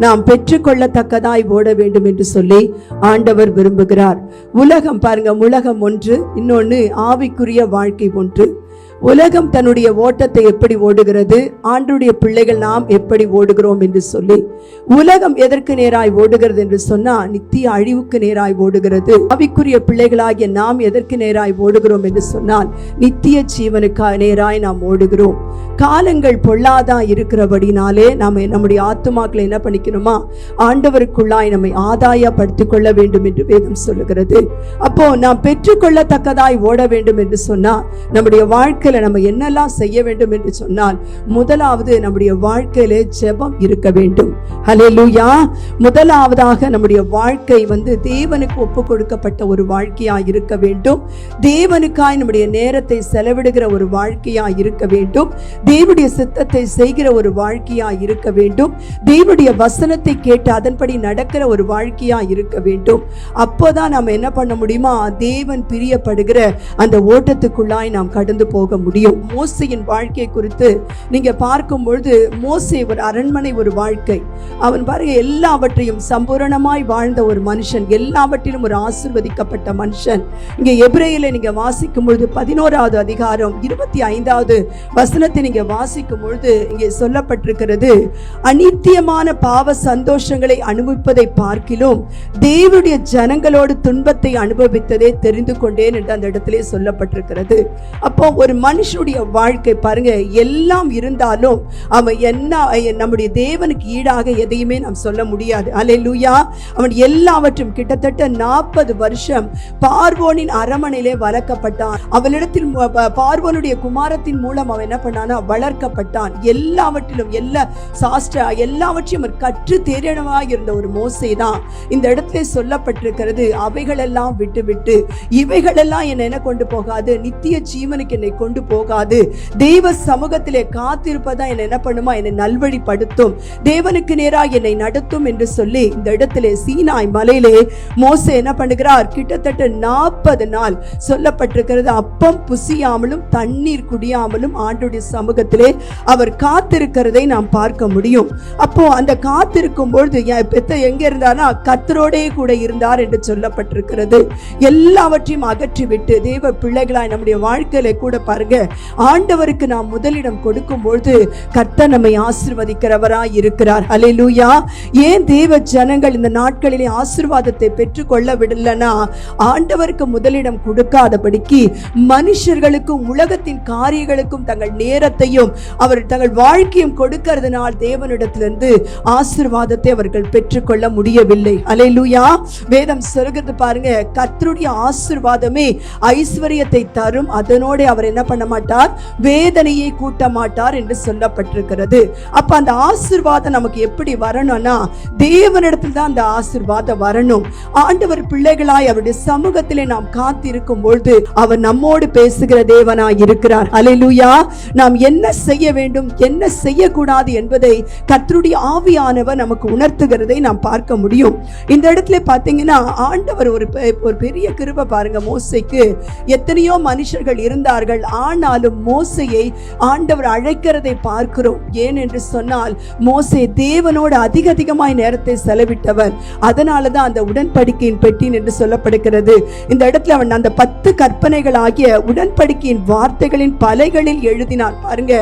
நாம் பெற்றுக்கொள்ளத்தக்கதாய் ஓட வேண்டும் என்று சொல்லி ஆண்டவர் விரும்புகிறார். உலகம் பாருங்க, உலகம் ஒன்று, இன்னொன்னு ஆவிக்குரிய வாழ்க்கை ஒன்று. உலகம் தன்னுடைய ஓட்டத்தை எப்படி ஓடுகிறது, ஆண்டவருடைய பிள்ளைகள் நாம் எப்படி ஓடுகிறோம் என்று சொல்லி. உலகம் எதற்கு நேராய் ஓடுகிறது என்று சொன்னா நித்திய அழிவுக்கு நேராய் ஓடுகிறது. ஆவிக்குரிய பிள்ளைகளாகிய நாம் எதற்கு நேராய் ஓடுகிறோம் என்று சொன்னால் நித்திய ஜீவனுக்கு நேராய் நாம் ஓடுகிறோம். காலங்கள் பொல்லாதா இருக்கிறபடினாலே நாம் நம்முடைய ஆத்துமாக்களை என்ன பண்ணிக்கணுமா, ஆண்டவருக்குள்ளாய் நம்மை ஆதாயப்படுத்திக் கொள்ள வேண்டும் என்று வேதம் சொல்லுகிறது. அப்போ நாம் பெற்றுக்கொள்ளத்தக்கதாய் ஓட வேண்டும் என்று சொன்னா நம்முடைய வாழ்க்கையில நம்ம என்னெல்லாம் செய்ய வேண்டும் என்று சொன்னால், முதலாவது நம்முடைய வாழ்க்கையில ஜெபம் இருக்க வேண்டும். ஹல்லேலூயா. முதலாவதாக நம்முடைய வாழ்க்கை தேவனுக்கு ஒப்பு கொடுக்கப்பட்ட ஒரு வாழ்க்கையாய் இருக்க வேண்டும். தேவனுக்காய் நம்முடைய நேரத்தை செலவிடுகிற ஒரு வாழ்க்கையாய் இருக்க வேண்டும். தேவனுடைய சித்தத்தை செய்கிற ஒரு வாழ்க்கையாய் இருக்க வேண்டும். தேவனுடைய வசனத்தை கேட்டு அதன்படி நடக்கிற ஒரு வாழ்க்கையாய் இருக்க வேண்டும். அப்போதான் நாம் என்ன பண்ண முடியுமா, தேவன் பிரியப்படுகிற அந்த ஓட்டத்துக்குள்ளாய் நாம் கடந்து போக முடியும். மோசேயின் வாழ்க்கை குறித்து நீங்க பார்க்கும் பொழுது, மோசே ஒரு அரண்மனை ஒரு வாழ்க்கை. அவன் பாருங்க, எல்லாவற்றையும் சம்பூரணமாய் வாழ்ந்த ஒரு மனுஷன், எல்லாவற்றிலும் ஒரு ஆசீர்வதிக்கப்பட்ட மனுஷன். இங்க எபிரேயரிலே நீங்க வாசிக்கும் பொழுது 11வது அதிகாரம் 25வது வசனத்தை நீங்க வாசிக்கும் பொழுது இங்கே சொல்லப்பட்டிருக்கிறது, அநித்தியமான பாவ சந்தோஷங்களை அனுபவிப்பதை பார்க்கிலும் தேவனுடைய ஜனங்களோடு துன்பத்தை அனுபவித்ததே தெரிந்து கொண்டேன் என்று அந்த இடத்திலே சொல்லப்பட்டிருக்கிறது. அப்போ ஒரு மனுஷனுடைய வாழ்க்கை பாருங்க, எல்லாம் இருந்தாலும் அவன் என்ன, நம்முடைய தேவனுக்கு ஈடாக எதையுமே நாம் சொல்ல முடியாது. அல்லேலூயா. அவன் எல்லாவற்றும் கிட்டத்தட்ட 40 வருஷம் பார்வோனின் அரண்மனையிலே வளர்க்கப்பட்டான். அவளிடத்தில் பார்வோனுடைய குமாரத்தின் மூலம் அவன் என்ன பண்ணானா, வளர்க்கப்பட்டான். எல்லாவற்றிலும் எல்லாவற்றையும் கற்று தேறினவனாக இருந்த ஒரு மோசே தான் இந்த இடத்துல சொல்லப்பட்டிருக்கிறது, அவைகளெல்லாம் விட்டு இவைகளெல்லாம் என்ன கொண்டு போகாது, நித்திய ஜீவனுக்கு என்னை கொண்டு போகாது. தெய்வ சமூகத்திலே காத்திருப்பதா என்ன பண்ணுமா, என்னை நல்வழிப்படுத்தும், தேவனுக்கு நேராக என்னை நடத்தும் என்று சொல்லி இந்த இடத்திலே சீனாய் மலையிலே மோசே என்ன பண்ணுகிறார், கிட்டத்தட்ட 40 நாள் சொல்லப்பட்டிருக்கிறது, அப்பம் புசியாமலும் தண்ணீர் குடியாமலும் ஆண்டவருடைய சமூகத்திலே அவர் காத்திருக்கிறதை நாம் பார்க்க முடியும். அப்போ அந்த காத்திருக்கும் பொழுது எங்க இருந்தார்னா, கர்த்தரோடே கூட இருந்தார் என்று சொல்லப்பட்டிருக்கிறது. எல்லாவற்றையும் அகற்றிவிட்டு தேவ பிள்ளைகளாய் நம்முடைய வாழ்க்கையில கூட பாருங்க, ஆண்டவருக்கு நாம் முதலிடம் கொடுக்கும் பொழுது கர்த்தர் நம்மை ஆசீர்வதிக்கிறவராய் இருக்கிறார். அல்லேலூயா. ஏன் தேவ ஜனங்கள் இந்த நாட்களிலே ஆசீர்வாதத்தை பெற்றுக் கொள்ள விடலனா, ஆண்டவருக்கு முதலிடம் கொடுக்காதபடிக்கு மனுஷர்களுக்கும் உலகத்தின் காரியங்களுக்கும் தங்கள் நேரத்தையும் அவர் தங்கள் வாழ்க்கையும் கொடுக்கிறதுனால் தேவனிடத்திலிருந்து ஆசீர்வாதத்தை அவர்கள் பெற்றுக்கொள்ள முடியவில்லை. அல்லேலூயா. வேதம் சொல்கிறது பாருங்க, கர்த்தருடைய ஆசீர்வாதமே ஐஸ்வரியத்தை தரும், அதனோடு அவர் என்ன பண்ண மாட்டார், வேதனையை கூட்ட மாட்டார் என்று சொல்லப்பட்டிருக்கிறது. அப்ப அந்த ஆசீர்வாதம் நமக்கு எப்படி வரணும்னா, தேவனிடத்தில் தான் அந்த ஆசீர்வாதம் வரணும். ஆண்டவர் பிள்ளைகளாய் அவருடைய சமூகத்திலே நாம் காத்திருக்கும் பொழுது அவர் நம்மோடு பேசுகிற தேவனாய் இருக்கிறார். அல்லேலூயா. நாம் என்ன செய்ய வேண்டும், என்ன செய்யக்கூடாது என்பதை கர்த்தருடைய ஆவியானவர் நமக்கு உணர்த்துகிறதை நாம் பார்க்க முடியும். இந்த இடத்துல பாத்தீங்கன்னா, ஆண்டவர் ஒரு பெரிய கிருபை பாருங்க. மோசேக்கு எத்தனையோ மனுஷர்கள் இருந்தார்கள், ஆனாலும் மோசேயை ஆண்டவர் அழைக்கிறதை பார்க்கிறோம். ஏன் என்று சொன்னால், மோசே தேவனோடு அதிகமாய் நேரத்தை செலவிட்டவர். அதனாலதான் அந்த உடன்படிக்கையின் பெட்டி என்று சொல்லப்படுகிறது. இந்த இடத்துல அவன் அந்த 10 கற்பனைகள் ஆகிய உடன்படிக்கையின் வார்த்தைகளின் பலைகளில் எழுதினான். பாருங்க,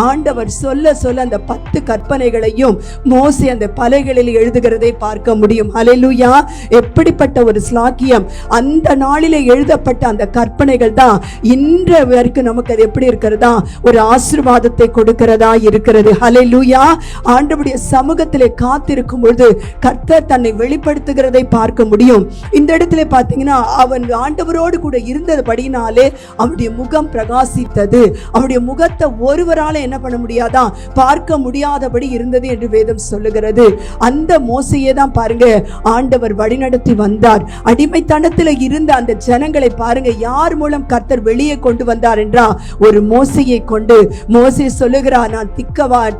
ஆண்டவர் சொல்ல அந்த 10 கற்பனைகளையும் மோசே அந்த பலைகளில் எழுதுகிறதை பார்க்க முடியும். அல்லேலூயா. எப்படிப்பட்ட ஒரு ஸ்லாக்கியம்! அந்த நாளிலே எழுதப்பட்ட அந்த கற்பனைகள் தான் இன்ற வரைக்கும் நமக்கு அது எப்படி இருக்கிறதா, ஒரு ஆசீர்வாதத்தை கொடுக்கிறதா இருக்கிறது. அல்லேலூயா. ஆண்டவருடைய சமூகத்திலே காத்திருக்கும் பொழுது கர்த்தர் தன்னை வெளிப்படுத்துகிறதை பார்க்க முடியும். இந்த இடத்துல பாத்தீங்கன்னா, அவன் ஆண்டவரோடு கூட இருந்தபடினாலே அவனுடைய முகம் பிரகாசித்தது. அவனுடைய முகத்தை ஒருவரால என்ன பண்ண முடியாதான், பார்க்க முடியாதபடி இருந்தது என்று வேதம் சொல்லுகிறது. அந்த மோசையே தான் பாருங்க ஆண்டவர் வழிநடத்தி வந்தார். அடிமைத்தனத்தில் இருந்த அந்த ஜனங்களை பாருங்க யார் மூலம் கர்த்தர் வெளியே கொண்டு வந்தார் என்று என்றால் ஒரு மோசையை கொண்டு. மோசே சொல்லுகிறார், நான்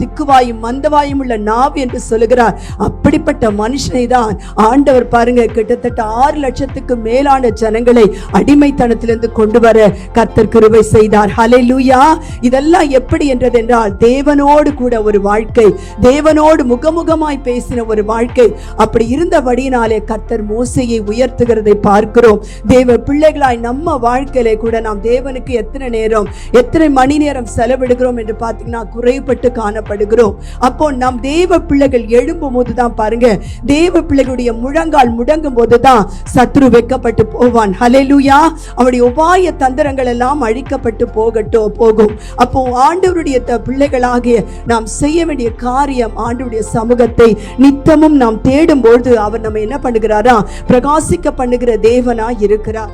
திக்குவாயும் மந்தவாயும் உள்ள நாவு என்று சொல்லுகிறார். அப்படிப்பட்ட மனுஷனை தான் ஆண்டவர் பாருங்க கிட்டத்தட்ட 6 லட்சத்துக்கு மேலான ஜனங்களை அடிமைத்தனத்திலிருந்து கொண்டு வர கர்த்தர் கிருபை செய்தார். ஹல்லேலூயா. இதெல்லாம் எப்படி என்றால் தேவனோடு கூட ஒரு வாழ்க்கை, தேவனோடு முகமுகமாய் பேசின ஒரு வாழ்க்கை. அப்படி இருந்தபடியினாலே கர்த்தர் மோசேயை உயர்த்துகிறதை பார்க்கிறோம். தேவ பிள்ளைகளாய் நம்ம வாழ்க்கையிலே கூட நாம் தேவனுக்கு எத்தனை நேரம், எத்தனை மணி நேரம் செலவிடுகிறோம் என்று பார்த்தீங்கன்னா குறைபட்டு காணப்படுகிறோம். அப்போ நம் தேவ பிள்ளைகள் எழும்பும் போதுதான் பாருங்க, தேவ பிள்ளைகளுடைய முழங்கால் முடங்கும் போதுதான் சத்ரு வெட்கப்பட்டு போவான். ஹல்லேலூயா. அவருடைய உபாய தந்திரங்கள் எல்லாம் அழிக்கப்பட்டு போகும். அப்போ ஆண்டவருடைய பிள்ளைகளாகிய நாம் செய்ய வேண்டிய காரியம், ஆண்டவருடைய சமூகத்தை நித்தமும் நாம் தேடும் பொழுது அவர் நம்ம என்ன பண்ணுகிறாரா, பிரகாசிக்க பண்ணுகிற தேவனா இருக்கிறார்.